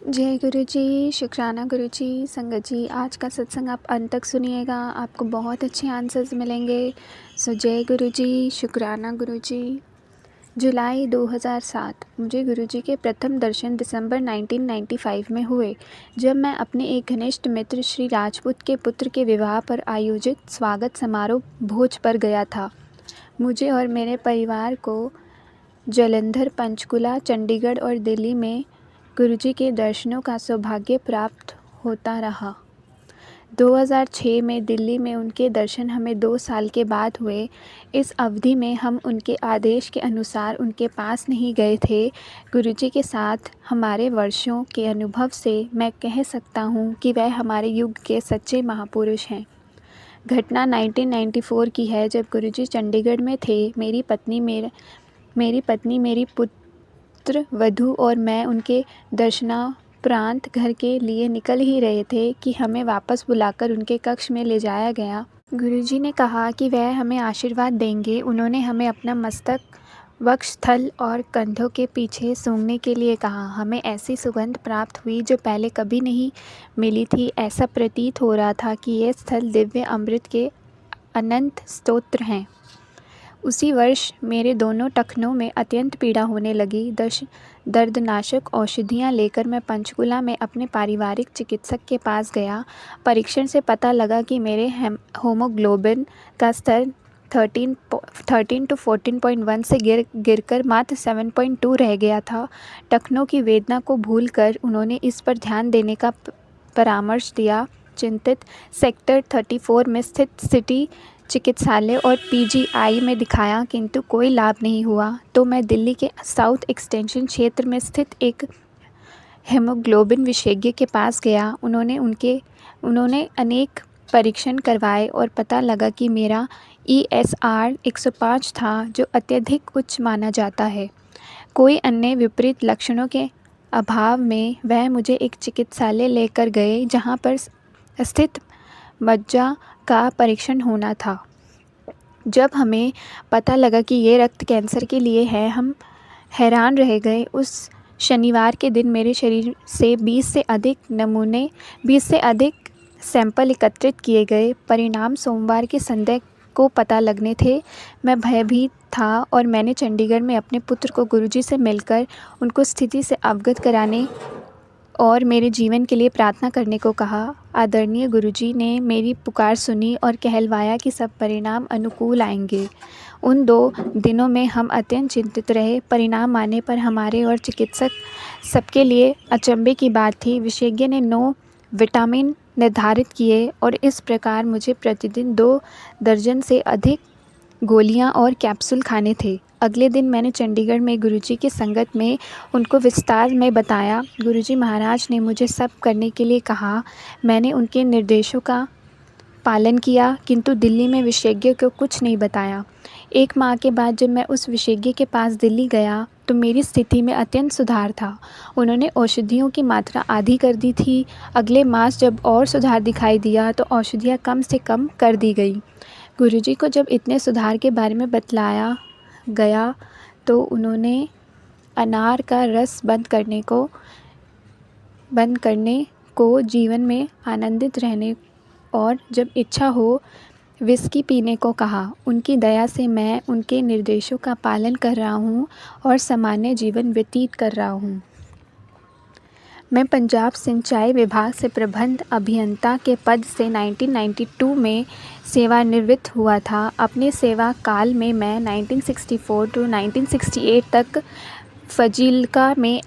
जय गुरु जी, शुक्राना गुरु जी, संगत जी। आज का सत्संग आप अंत तक सुनिएगा, आपको बहुत अच्छे आंसर्स मिलेंगे। सो जय गुरु जी, शुक्राना गुरु जी। जुलाई 2007 मुझे गुरु जी के प्रथम दर्शन दिसंबर 1995 में हुए, जब मैं अपने एक घनिष्ठ मित्र श्री राजपूत के पुत्र के विवाह पर आयोजित स्वागत समारोह भोज पर गया था। मुझे और मेरे परिवार को जालंधर, पंचकुला, चंडीगढ़ और दिल्ली में गुरुजी के दर्शनों का सौभाग्य प्राप्त होता रहा। 2006 में दिल्ली में उनके दर्शन हमें 2 साल के बाद हुए। इस अवधि में हम उनके आदेश के अनुसार उनके पास नहीं गए थे। गुरुजी के साथ हमारे वर्षों के अनुभव से मैं कह सकता हूँ कि वह हमारे युग के सच्चे महापुरुष हैं। घटना 1994 की है, जब गुरुजी चंडीगढ़ में थे। मेरी पुत्र वधू और मैं उनके दर्शनापरांत घर के लिए निकल ही रहे थे कि हमें वापस बुलाकर उनके कक्ष में ले जाया गया। गुरुजी ने कहा कि वह हमें आशीर्वाद देंगे। उन्होंने हमें अपना मस्तक, वक्षस्थल और कंधों के पीछे सूंघने के लिए कहा। हमें ऐसी सुगंध प्राप्त हुई जो पहले कभी नहीं मिली थी। ऐसा प्रतीत हो रहा था कि ये स्थल दिव्य अमृत के अनंत स्तोत्र हैं। उसी वर्ष मेरे दोनों टखनों में अत्यंत पीड़ा होने लगी। दर्दनाशक औषधियाँ लेकर मैं पंचकुला में अपने पारिवारिक चिकित्सक के पास गया। परीक्षण से पता लगा कि मेरे होमोग्लोबिन का स्तर 13 to 14.1 से गिरकर मात्र 7.2 रह गया था। टखनों की वेदना को भूलकर उन्होंने इस पर ध्यान देने का परामर्श दिया। चिंतित सेक्टर 34 में स्थित सिटी चिकित्सालय और पीजीआई में दिखाया, किंतु कोई लाभ नहीं हुआ। तो मैं दिल्ली के साउथ एक्सटेंशन क्षेत्र में स्थित एक हेमोग्लोबिन विशेषज्ञ के पास गया। उन्होंने अनेक परीक्षण करवाए और पता लगा कि मेरा ESR 105 था, जो अत्यधिक उच्च माना जाता है। कोई अन्य विपरीत लक्षणों के अभाव में वह मुझे एक चिकित्सालय लेकर गए, जहां पर स्थित मज्जा का परीक्षण होना था। जब हमें पता लगा कि ये रक्त कैंसर के लिए है, हम हैरान रह गए। उस शनिवार के दिन मेरे शरीर से 20 से अधिक सैंपल एकत्रित किए गए। परिणाम सोमवार की संध्या को पता लगने थे। मैं भयभीत था और मैंने चंडीगढ़ में अपने पुत्र को गुरुजी से मिलकर उनको स्थिति से अवगत कराने और मेरे जीवन के लिए प्रार्थना करने को कहा। आदरणीय गुरुजी ने मेरी पुकार सुनी और कहलवाया कि सब परिणाम अनुकूल आएंगे। उन 2 दिनों में हम अत्यंत चिंतित रहे। परिणाम आने पर हमारे और चिकित्सक सबके लिए अचंभे की बात थी। विशेषज्ञ ने 9 विटामिन निर्धारित किए और इस प्रकार मुझे प्रतिदिन 2 दर्जन से अधिक गोलियां और कैप्सूल खाने थे। अगले दिन मैंने चंडीगढ़ में गुरुजी की संगत में उनको विस्तार में बताया। गुरुजी महाराज ने मुझे सब करने के लिए कहा। मैंने उनके निर्देशों का पालन किया, किंतु दिल्ली में विशेषज्ञ को कुछ नहीं बताया। 1 माह के बाद जब मैं उस विशेषज्ञ के पास दिल्ली गया तो मेरी स्थिति में अत्यंत सुधार था। उन्होंने औषधियों की मात्रा आधी कर दी थी। अगले मास जब और सुधार दिखाई दिया तो औषधियाँ कम से कम कर दी गई। गुरुजी को जब इतने सुधार के बारे में बतलाया गया तो उन्होंने अनार का रस बंद करने को, जीवन में आनंदित रहने और जब इच्छा हो विस्की पीने को कहा। उनकी दया से मैं उनके निर्देशों का पालन कर रहा हूँ और सामान्य जीवन व्यतीत कर रहा हूँ। मैं पंजाब सिंचाई विभाग से प्रबंध अभियंता के पद से 1992 में सेवानिवृत्त हुआ था। अपने सेवा काल में मैं 1964 to 1968 तक फजील्का में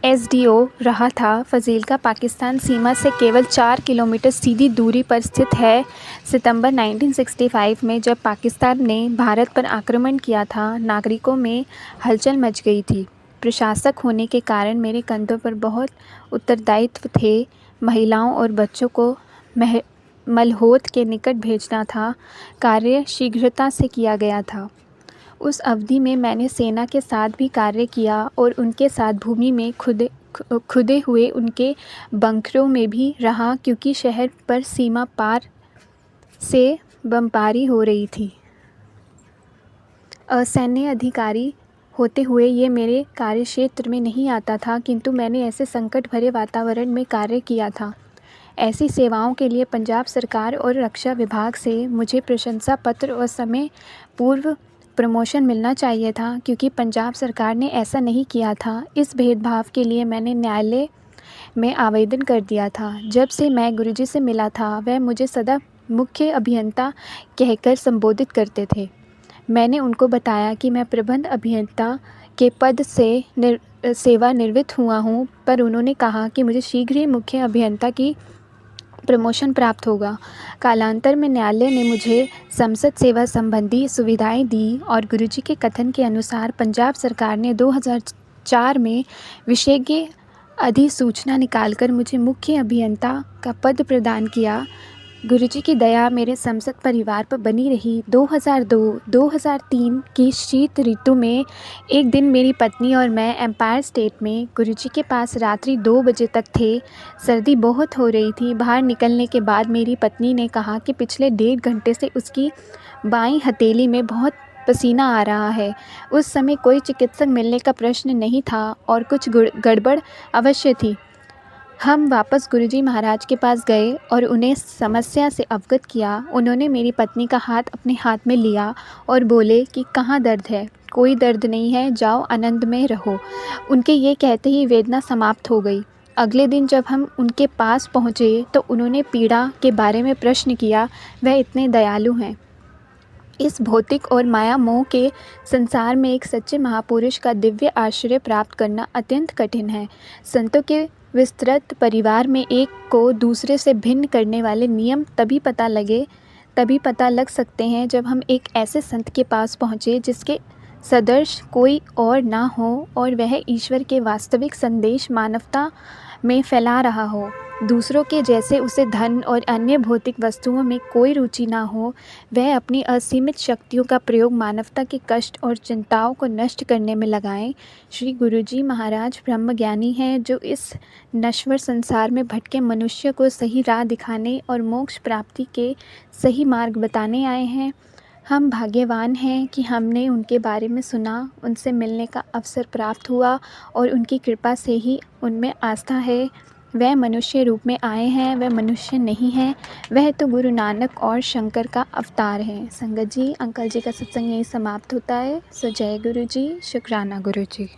SDO रहा था। फजील्का पाकिस्तान सीमा से केवल 4 किलोमीटर सीधी दूरी पर स्थित है। सितंबर 1965 में जब पाकिस्तान ने भारत पर आक्रमण किया था, नागरिकों में हलचल मच गई थी। प्रशासक होने के कारण मेरे कंधों पर बहुत उत्तरदायित्व थे। महिलाओं और बच्चों को मलहोत के निकट भेजना था। कार्य शीघ्रता से किया गया था। उस अवधि में मैंने सेना के साथ भी कार्य किया और उनके साथ भूमि में खुदे हुए उनके बंकरों में भी रहा, क्योंकि शहर पर सीमा पार से बमबारी हो रही थी। असैन्य अधिकारी होते हुए ये मेरे कार्यक्षेत्र में नहीं आता था, किंतु मैंने ऐसे संकट भरे वातावरण में कार्य किया था। ऐसी सेवाओं के लिए पंजाब सरकार और रक्षा विभाग से मुझे प्रशंसा पत्र और समय पूर्व प्रमोशन मिलना चाहिए था, क्योंकि पंजाब सरकार ने ऐसा नहीं किया था। इस भेदभाव के लिए मैंने न्यायालय में आवेदन कर दिया था। जब से मैं गुरुजी से मिला था, वह मुझे सदा मुख्य अभियंता कहकर संबोधित करते थे। मैंने उनको बताया कि मैं प्रबंध अभियंता के पद से सेवानिवृत्त हुआ हूँ, पर उन्होंने कहा कि मुझे शीघ्र ही मुख्य अभियंता की प्रमोशन प्राप्त होगा। कालांतर में न्यायालय ने मुझे संसद सेवा संबंधी सुविधाएं दी और गुरुजी के कथन के अनुसार पंजाब सरकार ने 2004 में विशेषज्ञ अधिसूचना निकालकर मुझे मुख्य अभियंता का पद प्रदान किया। गुरुजी की दया मेरे संसद परिवार पर बनी रही। 2002-2003 की शीत ऋतु में एक दिन मेरी पत्नी और मैं एम्पायर स्टेट में गुरुजी के पास रात्रि 2 बजे तक थे। सर्दी बहुत हो रही थी। बाहर निकलने के बाद मेरी पत्नी ने कहा कि पिछले 1.5 घंटे से उसकी बाईं हथेली में बहुत पसीना आ रहा है। उस समय कोई चिकित्सक मिलने का प्रश्न नहीं था और कुछ गड़बड़ अवश्य थी। हम वापस गुरुजी महाराज के पास गए और उन्हें समस्या से अवगत किया। उन्होंने मेरी पत्नी का हाथ अपने हाथ में लिया और बोले कि कहाँ दर्द है? कोई दर्द नहीं है, जाओ आनंद में रहो। उनके ये कहते ही वेदना समाप्त हो गई। अगले दिन जब हम उनके पास पहुँचे तो उन्होंने पीड़ा के बारे में प्रश्न किया। वह इतने दयालु हैं। इस भौतिक और माया मोह के संसार में एक सच्चे महापुरुष का दिव्य आश्रय प्राप्त करना अत्यंत कठिन है। संतों के विस्तृत परिवार में एक को दूसरे से भिन्न करने वाले नियम तभी पता लग सकते हैं जब हम एक ऐसे संत के पास पहुँचे जिसके सदृश कोई और ना हो और वह ईश्वर के वास्तविक संदेश मानवता में फैला रहा हो। दूसरों के जैसे उसे धन और अन्य भौतिक वस्तुओं में कोई रुचि ना हो। वह अपनी असीमित शक्तियों का प्रयोग मानवता के कष्ट और चिंताओं को नष्ट करने में लगाएं। श्री गुरुजी महाराज ब्रह्मज्ञानी हैं, जो इस नश्वर संसार में भटके मनुष्य को सही राह दिखाने और मोक्ष प्राप्ति के सही मार्ग बताने आए हैं। हम भाग्यवान हैं कि हमने उनके बारे में सुना, उनसे मिलने का अवसर प्राप्त हुआ और उनकी कृपा से ही उनमें आस्था है। वह मनुष्य रूप में आए हैं, वह मनुष्य नहीं हैं। वह तो गुरु नानक और शंकर का अवतार है। संगत जी, अंकल जी का सत्संग यहीं समाप्त होता है। सो जय गुरु जी, शुक्राना गुरु जी।